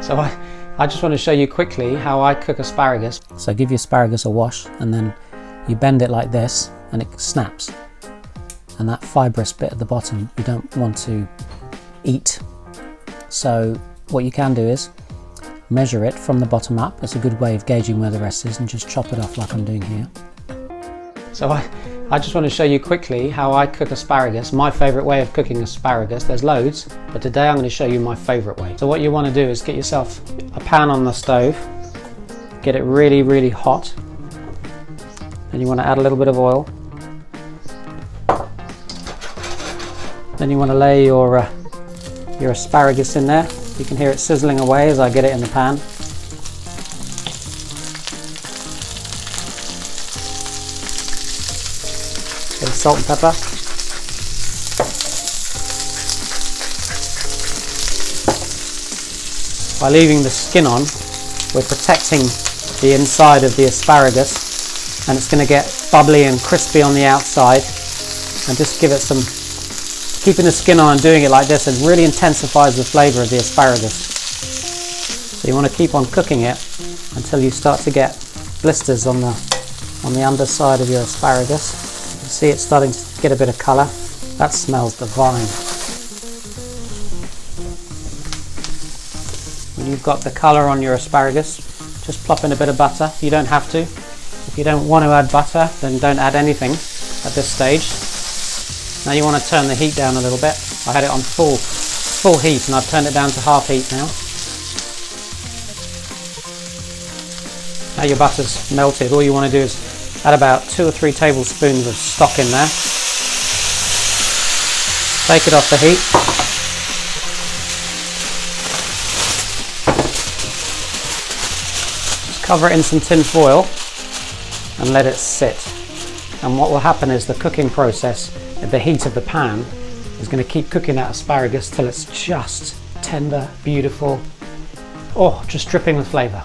So I just want to show you quickly how I cook asparagus. So give your asparagus a wash and then you bend it like this and it snaps. And that fibrous bit at the bottom you don't want to eat. So what you can do is measure it from the bottom up. It's a good way of gauging where the rest is, and just chop it off like I'm doing here. So I just want to show you quickly how I cook asparagus, my favourite way of cooking asparagus. There's loads, but today I'm going to show you my favourite way. So what you want to do is get yourself a pan on the stove, get it really, really hot, then you want to add a little bit of oil. Then you want to lay your asparagus in there. You can hear it sizzling away as I get it in the pan. Bit of salt and pepper. By leaving the skin on, we're protecting the inside of the asparagus, and it's going to get bubbly and crispy on the outside. And just give it some, keeping the skin on and doing it like this, it really intensifies the flavour of the asparagus. So you want to keep on cooking it until you start to get blisters on the underside of your asparagus. You can see it's starting to get a bit of colour. That smells divine. When you've got the colour on your asparagus, just plop in a bit of butter. You don't have to. If you don't want to add butter, then don't add anything at this stage. Now you want to turn the heat down a little bit. I had it on full heat and I've turned it down to half heat now. Now your butter's melted. All you want to do is add about 2 or 3 tablespoons of stock in there. Take it off the heat. Just cover it in some tin foil and let it sit. And what will happen is the cooking process at the heat of the pan is going to keep cooking that asparagus till it's just tender, beautiful, just dripping with flavour.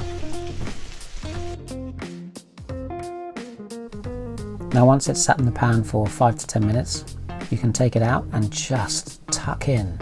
Now once it's sat in the pan for 5 to 10 minutes, you can take it out and just tuck in